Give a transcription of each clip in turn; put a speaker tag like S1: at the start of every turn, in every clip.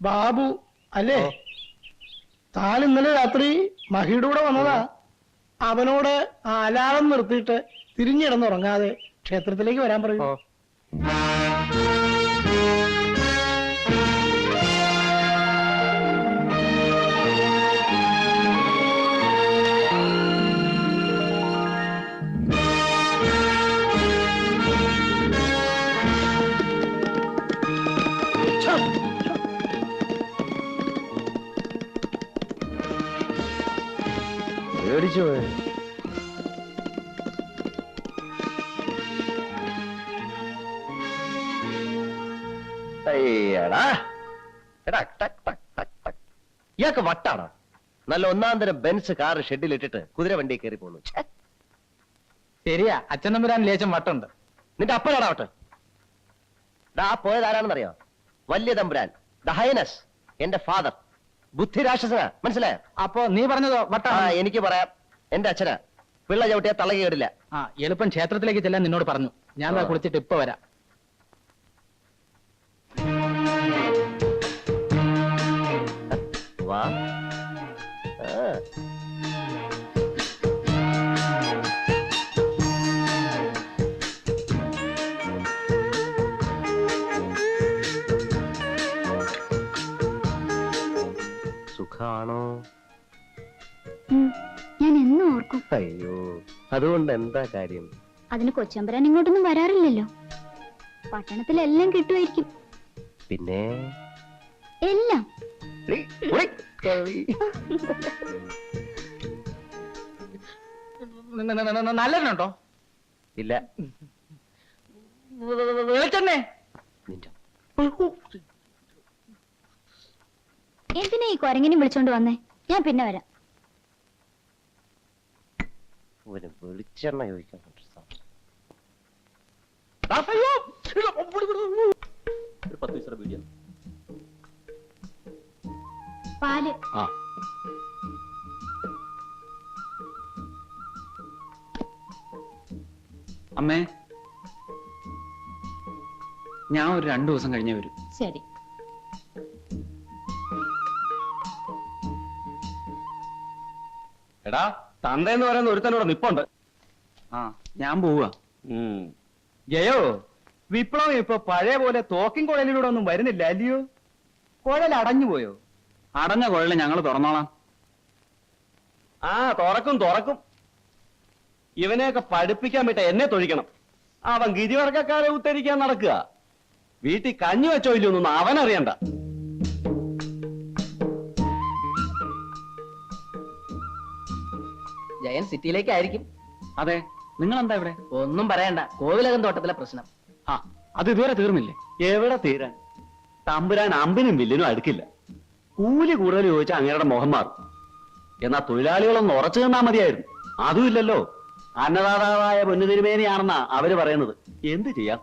S1: ബാബു അല്ലേ? താൻ ഇന്നലെ രാത്രി മഹിയുടെ കൂടെ വന്നതാ. അവനോട് അലാറം നിർത്തിയിട്ട് തിരിഞ്ഞിടന്നുറങ്ങാതെ ക്ഷേത്രത്തിലേക്ക് വരാൻ പറയൂ.
S2: പേടിച്ചോ? ഇയാൾക്ക് വട്ടാണോ? നല്ല ഒന്നാം തരം ബെൻസ് കാർ ഷെഡിലിട്ടിട്ട് കുതിര വണ്ടി കയറി പോന്നു.
S3: ശരിയാ, അച്ഛൻ തമ്പുരാൻ ലേശം വട്ടുണ്ട്.
S2: നിന്റെ അപ്പനാടാ വട്ട്. ആ പോയത് ആരാണെന്നറിയോ? വലിയ തമ്പുരാൻ, ദ ഹൈനസ്, എന്റെ ഫാദർ. ബുദ്ധിരാക്ഷസനാ, മനസ്സിലായോ?
S3: അപ്പോ നീ പറഞ്ഞതോ വട്ടാ?
S2: എനിക്ക് പറയാം. എന്റെ അച്ഛനാ. പിള്ള ചവിട്ടിയാ തളകി കേടില്ല.
S3: എളുപ്പം ക്ഷേത്രത്തിലേക്ക് ചെല്ലാൻ നിന്നോട് പറഞ്ഞു. ഞാൻ കുളിച്ചിട്ട് ഇപ്പൊ വരാം.
S2: വാ. സുഖാണോ?
S4: ഞാൻ എന്നും ഓർക്കും.
S2: അയ്യോ, അതുകൊണ്ട് എന്താ കാര്യം?
S4: അതിന് കൊച്ചമ്പരാൻ ഇങ്ങോട്ടൊന്നും വരാറില്ലല്ലോ. പട്ടണത്തിലെല്ലാം കിട്ടുമായിരിക്കും.
S2: പിന്നെ
S4: എല്ലാം
S3: നല്ലതിനുണ്ടോ?
S2: ഇല്ല.
S3: വെളിച്ചെണ്ണേ?
S4: എന്തിനാ ഈ കൊരങ്ങിനും വിളിച്ചോണ്ട് വന്നേ? ഞാൻ പിന്നെ വരാം.
S2: ഒരു വെളിച്ചെണ്ണ ചോദിക്കാൻ
S4: പാല്.
S3: അമ്മേ, ഞാൻ ഒരു 2 ദിവസം കഴിഞ്ഞേ വരും.
S4: ശരി.
S5: എടാ, തന്തയെന്ന് പറയുന്ന ഒരുത്തനോട് നിപ്പുണ്ട്.
S3: ഞാൻ പോവാ.
S5: ജയോ, വിപ്ലവം ഇപ്പൊ പഴയ പോലെ തോക്കിൻ കുഴലിലൂടെ ഒന്നും വരുന്നില്ല അല്ലയോ? കുഴൽ അടഞ്ഞു പോയോ?
S3: അടഞ്ഞ കുഴല് ഞങ്ങൾ തുറന്നോളാം.
S5: തുറക്കും. ഇവനെയൊക്കെ പഠിപ്പിക്കാൻ വിട്ട എന്നെ തൊഴിക്കണം. അവൻ ഗിരിവർഗക്കാരെ ഉത്തരിക്കാൻ നടക്കുക. വീട്ടിൽ കഞ്ഞി വെച്ചോ ഇല്ലൊന്നും അവനറിയണ്ട.
S6: ജയൻ സിറ്റിയിലേക്കായിരിക്കും.
S3: അതെ, നിങ്ങൾ എന്താ ഇവിടെ?
S6: ഒന്നും പറയണ്ട, കോവിലകം തോട്ടത്തിലെ പ്രശ്നം.
S3: അത് ഇതുവരെ തീർന്നില്ലേ?
S5: എവിടെ തീരാൻ? തമ്പുരാൻ അമ്പിനും വില്ലിനും അടുക്കില്ല. കൂലി കൂടുതൽ ചോദിച്ചാൽ അങ്ങയുടെ മുഖം മാറും. എന്നാ തൊഴിലാളികളൊന്ന് ഉറച്ചു നിന്നാ മതിയായിരുന്നു. അതും ഇല്ലല്ലോ. അന്നദാതാവായ പൊന്നുതിരുമേനിയാണെന്നാ അവര് പറയുന്നത്. എന്ത് ചെയ്യാം?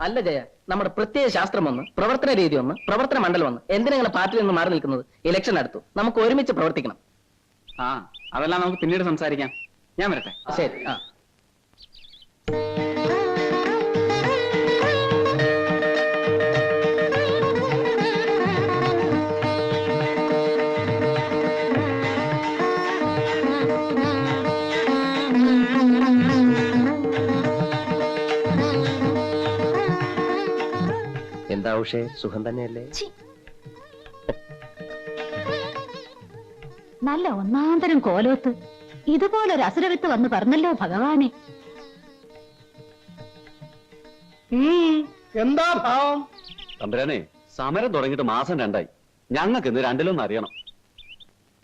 S6: അല്ല ജയ, നമ്മുടെ പ്രത്യേക ശാസ്ത്രം ഒന്ന്, പ്രവർത്തന രീതി ഒന്ന്, പ്രവർത്തന മണ്ഡലം ഒന്ന്. എന്തിനാ പാർട്ടിയിൽ നിന്ന് മാറി നിൽക്കുന്നത്? ഇലക്ഷൻ അടുത്തു, നമുക്ക് ഒരുമിച്ച് പ്രവർത്തിക്കണം.
S3: അതെല്ലാം നമുക്ക് പിന്നീട് സംസാരിക്കാം. ഞാൻ വരട്ടെ.
S6: ശരി.
S2: എന്താ ഉഷേ, സുഖം തന്നെയല്ലേ?
S4: നല്ല ഒന്നാന്തരം കോലോത്ത്. ഇതുപോലൊരു അസുരവിത്ത് വന്ന് പറഞ്ഞല്ലോ ഭഗവാനെ.
S1: എന്താ ഭാവം?
S5: തമ്പുരാനെ, സമരം തുടങ്ങിയിട്ട് മാസം 2ആയി. ഞങ്ങൾക്ക് ഇന്ന് 2-1 അറിയണം.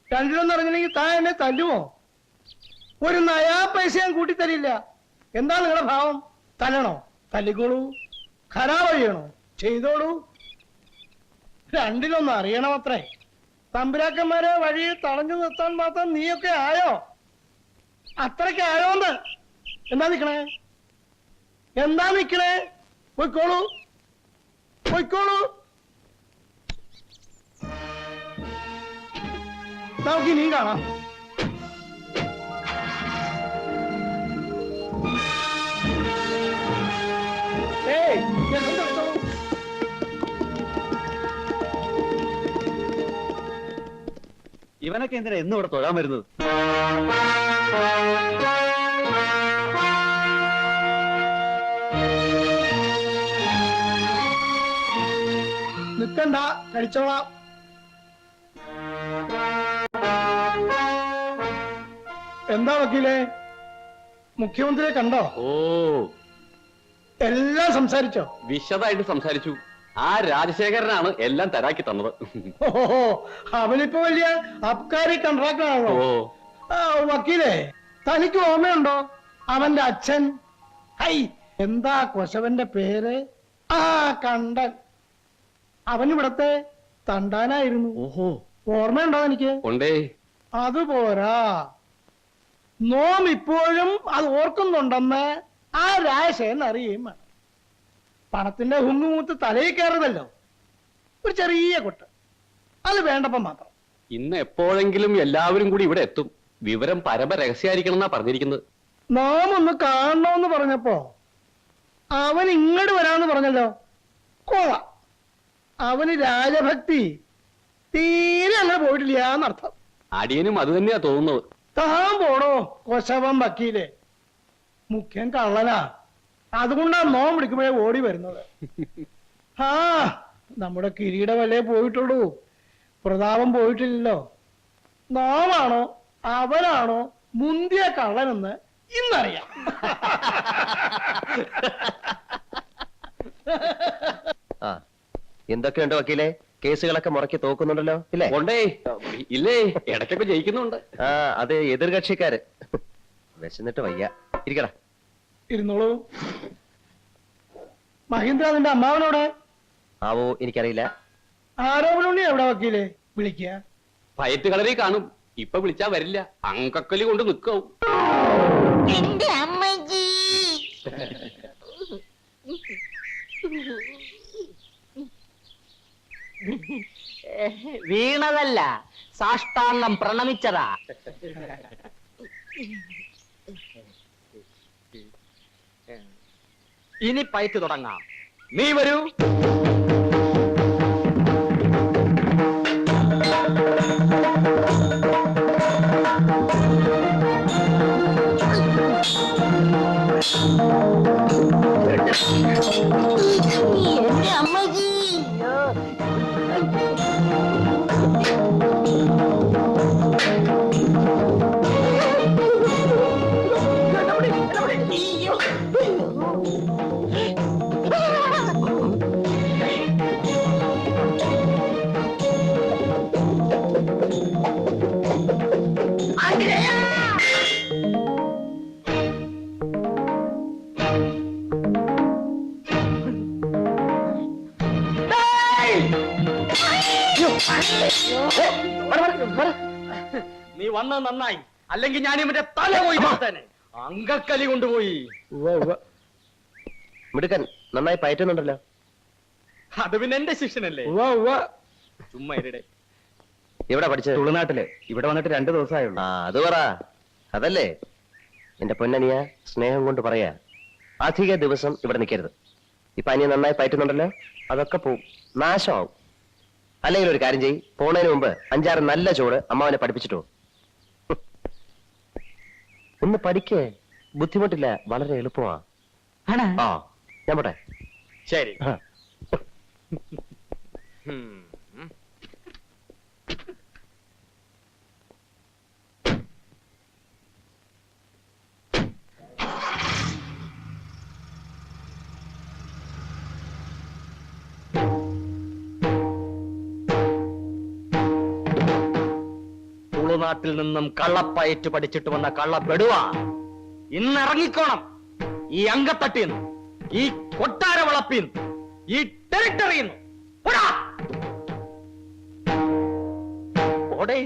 S1: 2 അറിഞ്ഞില്ലെങ്കിൽ താൻ എന്നെ തല്ലുമോ? ഒരു നയാ പൈസ ഞാൻ കൂട്ടിത്തരില്ല. എന്താ നിങ്ങളുടെ ഭാവം? തല്ലണോ? തല്ലിക്കോളൂ. ഖരാബ് ചെയ്യണോ? ചെയ്തോളൂ. 2 അറിയണമത്രേ. തമ്പുരാക്കന്മാരെ വഴി തടഞ്ഞു നിർത്താൻ മാത്രം നീയൊക്കെ ആയോ? അത്രയ്ക്ക് ആയോന്ന്? എന്താ നിക്കണേ? പോയിക്കോളൂ. നമുക്ക് ഇനിയും കാണാം.
S5: ഇവനൊക്കെ എന്തിനാ എന്നും ഇവിടെ തൊഴാൻ വരുന്നത്?
S1: നിക്കണ്ട, കഴിച്ചോളാം. എന്താ വക്കീലേ, മുഖ്യമന്ത്രിയെ കണ്ടോ?
S5: ഓ,
S1: എല്ലാം സംസാരിച്ചോ?
S5: വിശദമായിട്ട് സംസാരിച്ചു. ആ രാജശേഖരനാണ് എല്ലാം തരാക്കി തന്നത്.
S1: ഓഹോ, അവനിപ്പോ വലിയ അബ്കാരി കൺട്രാക്ടറാണല്ലോ. വക്കീലേ, തനിക്ക് ഓർമ്മയുണ്ടോ അവന്റെ അച്ഛൻ? ഹൈ, എന്താ കൊശവന്റെ പേര്? ആ, കണ്ടൻ. അവനിവിടത്തെ തണ്ടാനായിരുന്നു.
S5: ഓഹോ,
S1: ഓർമ്മയുണ്ടോ എനിക്ക്?
S5: ഉണ്ടേ.
S1: അതുപോരാ, നോം ഇപ്പോഴും അത് ഓർക്കുന്നുണ്ടെന്ന് ആ രാജശേഖരൻ അറിയുകയും വേണം. പണത്തിന്റെ ഹുങ്ങുമൂത്ത് തലയിൽ കയറുന്നല്ലോ, ഒരു ചെറിയ കൊട്ട്, അത് വേണ്ടപ്പം മാത്രം.
S5: ഇന്ന് എപ്പോഴെങ്കിലും എല്ലാവരും കൂടി ഇവിടെ എത്തും. വിവരം പരമരഹസ്യമായിരിക്കണം എന്നാ പറഞ്ഞിരിക്കുന്നത്.
S1: നാം ഒന്ന് കാണണമെന്ന് പറഞ്ഞപ്പോ അവൻ ഇങ്ങോട്ട് വരാമെന്ന് പറഞ്ഞല്ലോ. കൊള്ളാം, അവന് രാജഭക്തി തീരെ അങ്ങനെ പോയിട്ടില്ല എന്നർത്ഥം.
S5: അടിയനും അത് തന്നെയാ തോന്നുന്നത്.
S1: താൻ പോടോ കൊശവൻ വക്കീലെ, മുഖ്യൻ കള്ളനാ, അതുകൊണ്ടാ നോം വിളിക്കുമ്പോഴേ ഓടി വരുന്നത്. ആ, നമ്മുടെ കിരീട വലേ പോയിട്ടുള്ളൂ, പ്രതാപം പോയിട്ടില്ലല്ലോ. നാമാണോ അവനാണോ മുന്തിയ കള്ളനെന്ന് ഇന്നറിയാം.
S2: ആ, എന്തൊക്കെയുണ്ട് വക്കീലെ? കേസുകളൊക്കെ മുറക്കി തോക്കുന്നുണ്ടല്ലോ, ഇല്ലേ?
S5: ഉണ്ടേ, ഇല്ലേ, ഇടയ്ക്കൊക്കെ ജയിക്കുന്നുണ്ട്.
S2: ആ, അത് എതിർകക്ഷിക്കാര്. വിശന്നിട്ട് വയ്യ, ഇരിക്കടാ.
S1: ഇരുന്നോളൂ. മഹീന്ദ്ര, നിന്റെ അമ്മാവനോടെ?
S2: ആവോ, എനിക്കറിയില്ല.
S1: ആരോപണി എവിടെ വക്കീലെ? വിളിക്കുക.
S5: പയറ്റ് കളരി കാണും. ഇപ്പൊ വിളിച്ചാ വരില്ല, അങ്കക്കലി കൊണ്ട് നിൽക്കും.
S7: എന്റെ അമ്മജി,
S6: വീണതല്ല, സാഷ്ടാംഗം പ്രണമിച്ചതാ. ഇനി പയറ്റ് തുടങ്ങാം.
S5: നീ വരൂ.
S7: എന്റെ അമ്മജി.
S6: നീ വന്നത് നന്നായി, അല്ലെങ്കിൽ ഞാൻ ഇവന്റെ തല പോയി തന്നെ അങ്കക്കലി കൊണ്ടുപോയി.
S2: മിടുക്കൻ, നന്നായി പയറ്റുന്നുണ്ടല്ലോ.
S6: അത് പിന്നെ എന്റെ ശിഷ്യനല്ലേ. ചുമ്മാ ഇരടെ.
S2: എവിടെ പഠിച്ചത്?
S3: തുളുനാട്ടില്. ഇവിടെ വന്നിട്ട് 2 ദിവസമായുള്ളൂ.
S2: ആ, അത് പറ. അതല്ലേ എന്റെ പൊന്നനിയ, സ്നേഹം കൊണ്ട് പറയാ, അധിക ദിവസം ഇവിടെ നിൽക്കരുത്. ഇപ്പൊ അനിയ നന്നായി പയറ്റുന്നുണ്ടല്ലോ, അതൊക്കെ പോവും, നാശമാവും. അല്ലെങ്കിൽ ഒരു കാര്യം ചെയ്യ്, പോണതിന് മുമ്പ് 5-6 നല്ല ചോട് അമ്മാവനെ പഠിപ്പിച്ചിട്ടോ. ഒന്ന് പഠിക്കേ, ബുദ്ധിമുട്ടില്ല, വളരെ എളുപ്പമാ. ആ, ഞാൻ പോട്ടെ.
S6: ശരി.
S2: ആ.
S6: തുളുനാട്ടിൽ നിന്നും കള്ളപ്പയറ്റ് പഠിച്ചിട്ട് വന്ന കള്ളപ്പെടുവാ, ഇന്നിറങ്ങിക്കോണം ഈ അങ്കത്തട്ടിന്ന്, ഈ കൊട്ടാര വളപ്പിന്ന്, ഈ ടെറിട്ടറിന്ന്. ഓടേ.